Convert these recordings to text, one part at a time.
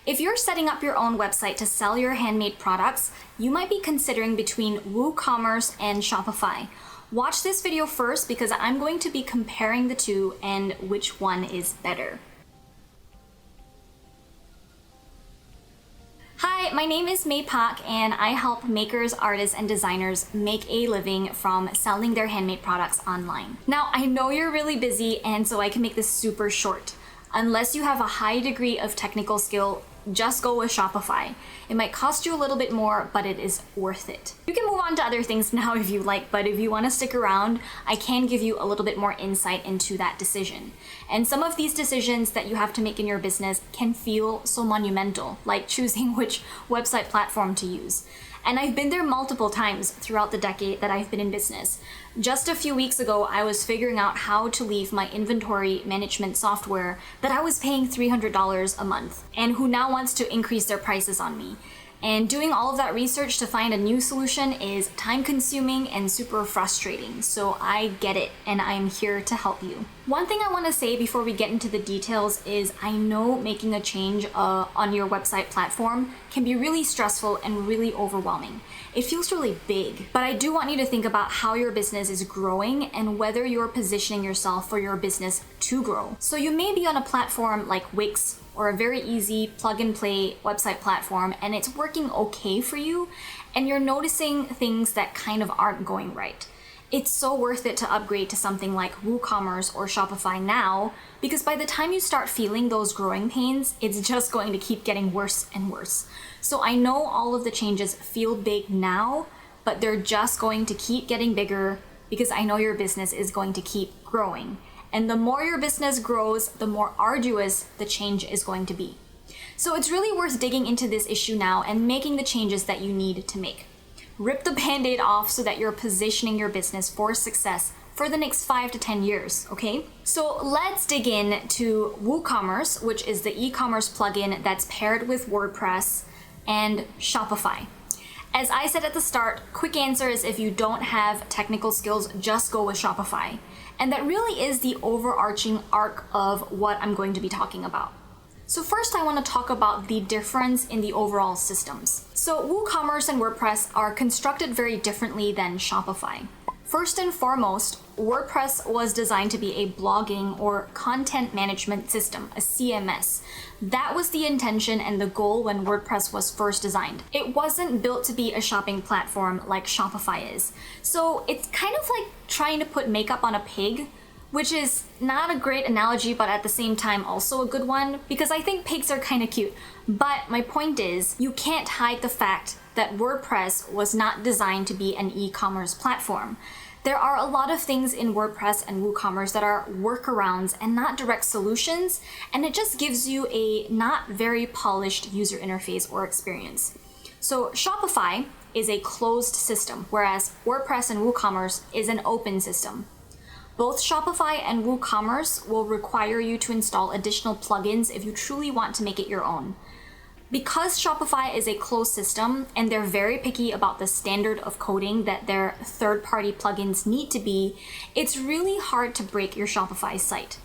If you're setting up your own website to sell your handmade products, you might be considering between WooCommerce and Shopify. Watch this video first because I'm going to be comparing the two and which one is better. Hi, my name is May Pak and I help makers, artists, and designers make a living from selling their handmade products online. Now, I know you're really busy and so I can make this super short. Unless you have a high degree of technical skill, just go with Shopify. It might cost you a little bit more, but it is worth it. You can move on to other things now if you like, but if you want to stick around, I can give you a little bit more insight into that decision. And some of these decisions that you have to make in your business can feel so monumental, like choosing which website platform to use. And I've been there multiple times throughout the decade that I've been in business. Just a few weeks ago, I was figuring out how to leave my inventory management software that I was paying $300 a month and who now wants to increase their prices on me. And doing all of that research to find a new solution is time consuming and super frustrating. So I get it and I'm here to help you. One thing I want to say before we get into the details is I know making a change on your website platform can be really stressful and really overwhelming. It feels really big, but I do want you to think about how your business is growing and whether you're positioning yourself for your business to grow. So you may be on a platform like Wix or a very easy plug-and-play website platform and it's working okay for you and you're noticing things that kind of aren't going right. It's so worth it to upgrade to something like WooCommerce or Shopify now because by the time you start feeling those growing pains, it's just going to keep getting worse and worse. So I know all of the changes feel big now, but they're just going to keep getting bigger because I know your business is going to keep growing. And the more your business grows, the more arduous the change is going to be. So it's really worth digging into this issue now and making the changes that you need to make. Rip the band-aid off so that you're positioning your business for success for the next 5 to 10 years, okay? So let's dig in to WooCommerce, which is the e-commerce plugin that's paired with WordPress, and Shopify. As I said at the start, quick answer is if you don't have technical skills, just go with Shopify. And that really is the overarching arc of what I'm going to be talking about. So first I want to talk about the difference in the overall systems. So WooCommerce and WordPress are constructed very differently than Shopify. First and foremost, WordPress was designed to be a blogging or content management system, a CMS. That was the intention and the goal when WordPress was first designed. It wasn't built to be a shopping platform like Shopify is. So it's kind of like trying to put makeup on a pig, which is not a great analogy, but at the same time also a good one, because I think pigs are kind of cute. But my point is, you can't hide the fact that WordPress was not designed to be an e-commerce platform. There are a lot of things in WordPress and WooCommerce that are workarounds and not direct solutions, and it just gives you a not very polished user interface or experience. So Shopify is a closed system, whereas WordPress and WooCommerce is an open system. Both Shopify and WooCommerce will require you to install additional plugins if you truly want to make it your own. Because Shopify is a closed system and they're very picky about the standard of coding that their third-party plugins need to be, it's really hard to break your Shopify site.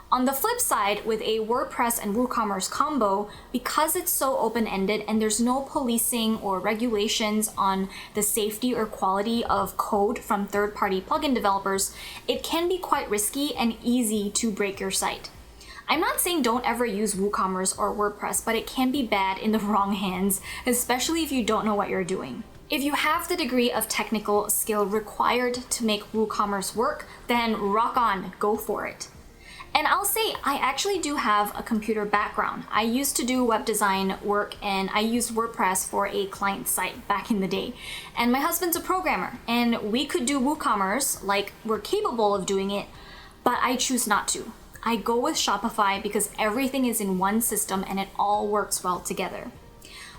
On the flip side, with a WordPress and WooCommerce combo, because it's so open-ended and there's no policing or regulations on the safety or quality of code from third-party plugin developers, it can be quite risky and easy to break your site. I'm not saying don't ever use WooCommerce or WordPress, but it can be bad in the wrong hands, especially if you don't know what you're doing. If you have the degree of technical skill required to make WooCommerce work, then rock on, go for it. And I'll say I actually do have a computer background. I used to do web design work and I used WordPress for a client site back in the day. And my husband's a programmer and we could do WooCommerce, like we're capable of doing it, but I choose not to. I go with Shopify because everything is in one system and it all works well together.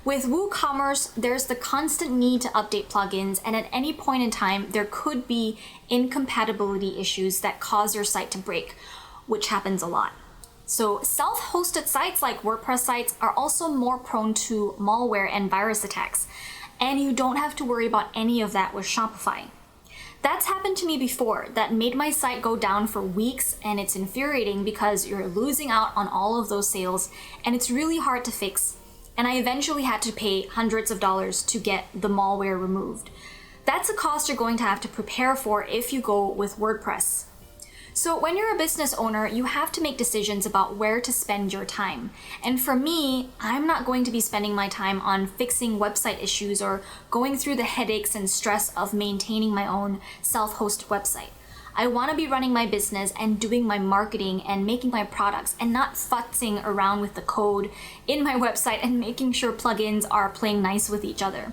With WooCommerce, there's the constant need to update plugins, and at any point in time, there could be incompatibility issues that cause your site to break, which happens a lot. So self-hosted sites like WordPress sites are also more prone to malware and virus attacks, and you don't have to worry about any of that with Shopify. That's happened to me before. That made my site go down for weeks, and it's infuriating because you're losing out on all of those sales and it's really hard to fix. and I eventually had to pay hundreds of dollars to get the malware removed. That's a cost you're going to have to prepare for if you go with WordPress. So when you're a business owner, you have to make decisions about where to spend your time. And for me, I'm not going to be spending my time on fixing website issues or going through the headaches and stress of maintaining my own self-hosted website. I want to be running my business and doing my marketing and making my products and not futzing around with the code in my website and making sure plugins are playing nice with each other.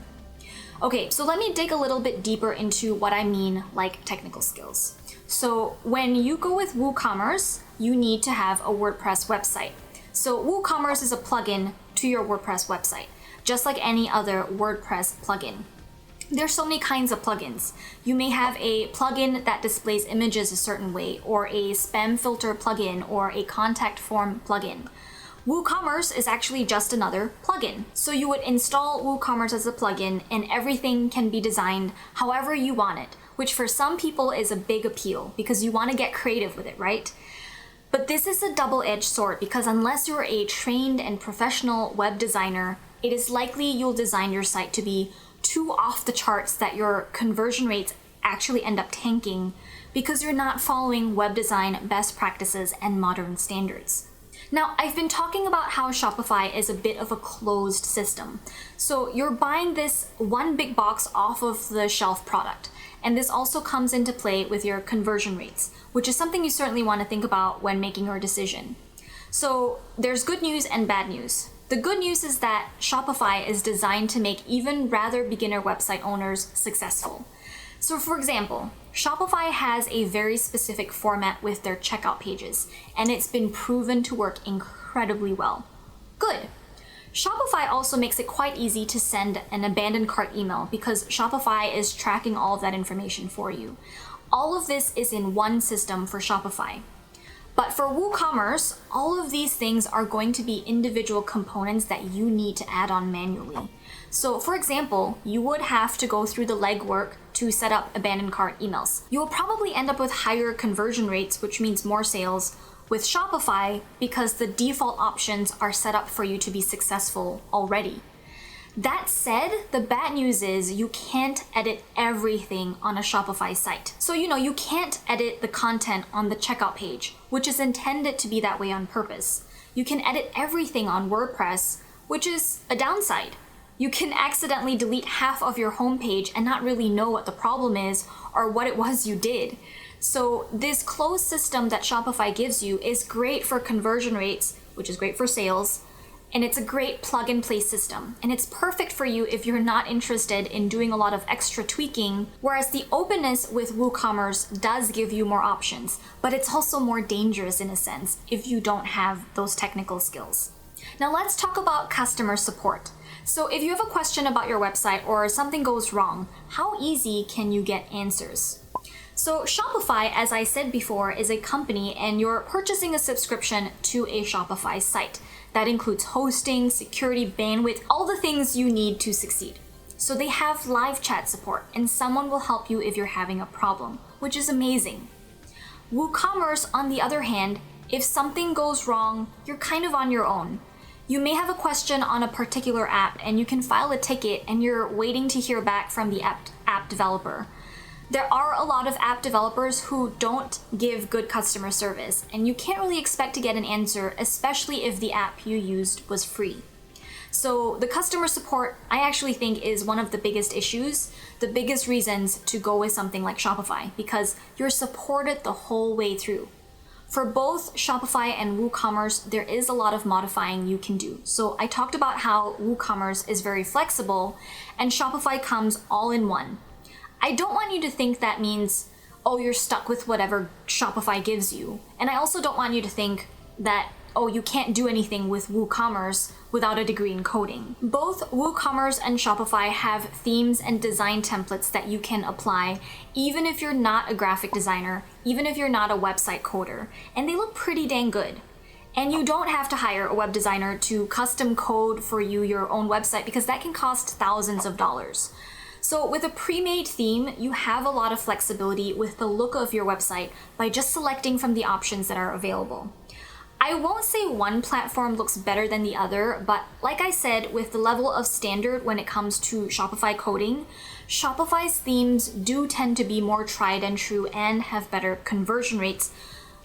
Okay, so let me dig a little bit deeper into what I mean like technical skills. So when you go with WooCommerce, you need to have a WordPress website. So WooCommerce is a plugin to your WordPress website, just like any other WordPress plugin. There's so many kinds of plugins. You may have a plugin that displays images a certain way, or a spam filter plugin, or a contact form plugin. WooCommerce is actually just another plugin. So you would install WooCommerce as a plugin and everything can be designed however you want it, which for some people is a big appeal because you want to get creative with it, right? But this is a double-edged sword because unless you're a trained and professional web designer, it is likely you'll design your site to be too off the charts that your conversion rates actually end up tanking because you're not following web design best practices and modern standards. Now, I've been talking about how Shopify is a bit of a closed system. So you're buying this one big box off of the shelf product. And this also comes into play with your conversion rates, which is something you certainly want to think about when making your decision. So there's good news and bad news. The good news is that Shopify is designed to make even rather beginner website owners successful. So for example, Shopify has a very specific format with their checkout pages, and it's been proven to work incredibly well. Good. Shopify also makes it quite easy to send an abandoned cart email because Shopify is tracking all of that information for you. All of this is in one system for Shopify. But for WooCommerce, all of these things are going to be individual components that you need to add on manually. So for example, you would have to go through the legwork to set up abandoned cart emails. You will probably end up with higher conversion rates, which means more sales, with Shopify because the default options are set up for you to be successful already. That said, the bad news is you can't edit everything on a Shopify site. So you can't edit the content on the checkout page, which is intended to be that way on purpose. You can edit everything on WordPress, which is a downside. You can accidentally delete half of your homepage and not really know what the problem is or what it was you did. So this closed system that Shopify gives you is great for conversion rates, which is great for sales, and it's a great plug and play system. And it's perfect for you if you're not interested in doing a lot of extra tweaking, whereas the openness with WooCommerce does give you more options, but it's also more dangerous in a sense if you don't have those technical skills. Now let's talk about customer support. So if you have a question about your website or something goes wrong, how easy can you get answers? So Shopify, as I said before, is a company and you're purchasing a subscription to a Shopify site. That includes hosting, security, bandwidth, all the things you need to succeed. So they have live chat support and someone will help you if you're having a problem, which is amazing. WooCommerce, on the other hand, if something goes wrong, you're kind of on your own. You may have a question on a particular app and you can file a ticket and you're waiting to hear back from the app developer. There are a lot of app developers who don't give good customer service, and you can't really expect to get an answer, especially if the app you used was free. So the customer support, I actually think, is one of the biggest issues, the biggest reasons to go with something like Shopify, because you're supported the whole way through. For both Shopify and WooCommerce, there is a lot of modifying you can do. So I talked about how WooCommerce is very flexible, and Shopify comes all in one. I don't want you to think that means, oh, you're stuck with whatever Shopify gives you. And I also don't want you to think that, oh, you can't do anything with WooCommerce without a degree in coding. Both WooCommerce and Shopify have themes and design templates that you can apply, even if you're not a graphic designer, even if you're not a website coder, and they look pretty dang good. And you don't have to hire a web designer to custom code for you your own website because that can cost thousands of dollars. So with a pre-made theme, you have a lot of flexibility with the look of your website by just selecting from the options that are available. I won't say one platform looks better than the other, but like I said, with the level of standard when it comes to Shopify coding, Shopify's themes do tend to be more tried and true and have better conversion rates,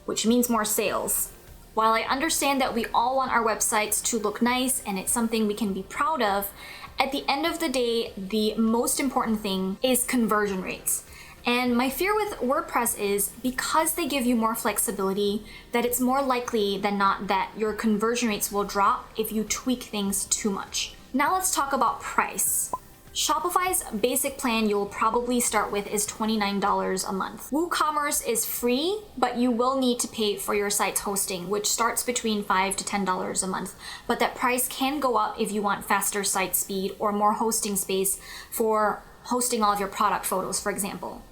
which means more sales. While I understand that we all want our websites to look nice and it's something we can be proud of, at the end of the day, the most important thing is conversion rates. And my fear with WordPress is because they give you more flexibility, that it's more likely than not that your conversion rates will drop if you tweak things too much. Now let's talk about price. Shopify's basic plan you'll probably start with is $29 a month. WooCommerce is free, but you will need to pay for your site's hosting, which starts between $5 to $10 a month. But that price can go up if you want faster site speed or more hosting space for hosting all of your product photos, for example.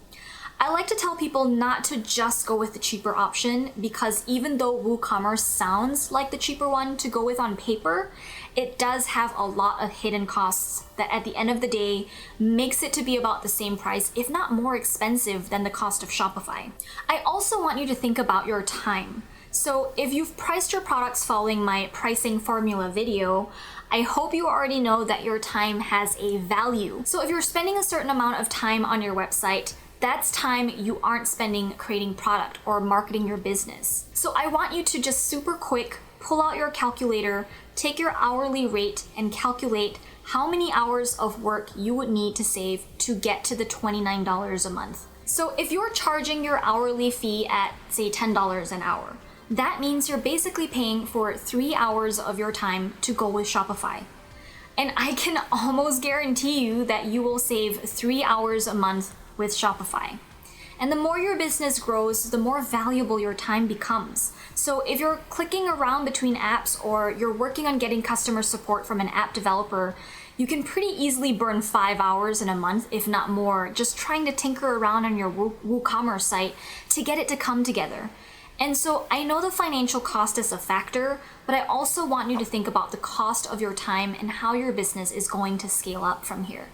I like to tell people not to just go with the cheaper option because even though WooCommerce sounds like the cheaper one to go with on paper, it does have a lot of hidden costs that at the end of the day makes it to be about the same price, if not more expensive than the cost of Shopify. I also want you to think about your time. So if you've priced your products following my pricing formula video, I hope you already know that your time has a value. So if you're spending a certain amount of time on your website, that's time you aren't spending creating product or marketing your business. So I want you to just super quick pull out your calculator, take your hourly rate, and calculate how many hours of work you would need to save to get to the $29 a month. So if you're charging your hourly fee at, say, $10 an hour, that means you're basically paying for 3 hours of your time to go with Shopify. And I can almost guarantee you that you will save 3 hours a month with Shopify. And the more your business grows, the more valuable your time becomes. So if you're clicking around between apps or you're working on getting customer support from an app developer, you can pretty easily burn 5 hours in a month, if not more, just trying to tinker around on your WooCommerce site to get it to come together. And so I know the financial cost is a factor, but I also want you to think about the cost of your time and how your business is going to scale up from here.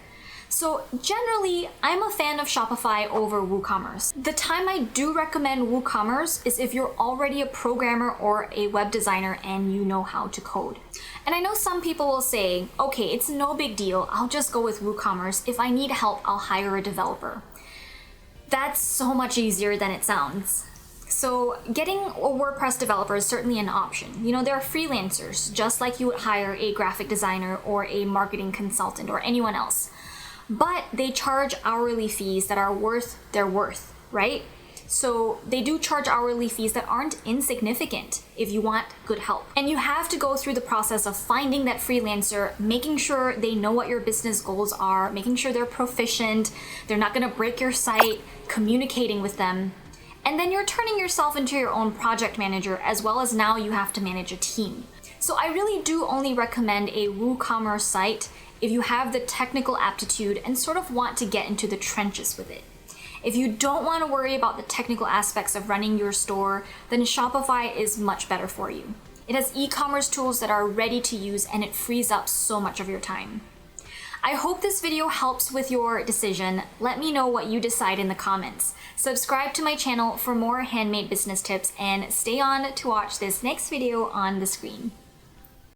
So generally, I'm a fan of Shopify over WooCommerce. The time I do recommend WooCommerce is if you're already a programmer or a web designer and you know how to code. And I know some people will say, okay, it's no big deal, I'll just go with WooCommerce. If I need help, I'll hire a developer. That's so much easier than it sounds. So getting a WordPress developer is certainly an option. You know, they're freelancers, just like you would hire a graphic designer or a marketing consultant or anyone else. But they charge hourly fees that are worth their worth, right? So they do charge hourly fees that aren't insignificant if you want good help. And you have to go through the process of finding that freelancer, making sure they know what your business goals are, making sure they're proficient, they're not gonna break your site, communicating with them. And then you're turning yourself into your own project manager, as well as now you have to manage a team. So I really do only recommend a WooCommerce site if you have the technical aptitude and sort of want to get into the trenches with it. If you don't want to worry about the technical aspects of running your store, then Shopify is much better for you. It has e-commerce tools that are ready to use and it frees up so much of your time. I hope this video helps with your decision. Let me know what you decide in the comments. Subscribe to my channel for more handmade business tips and stay on to watch this next video on the screen.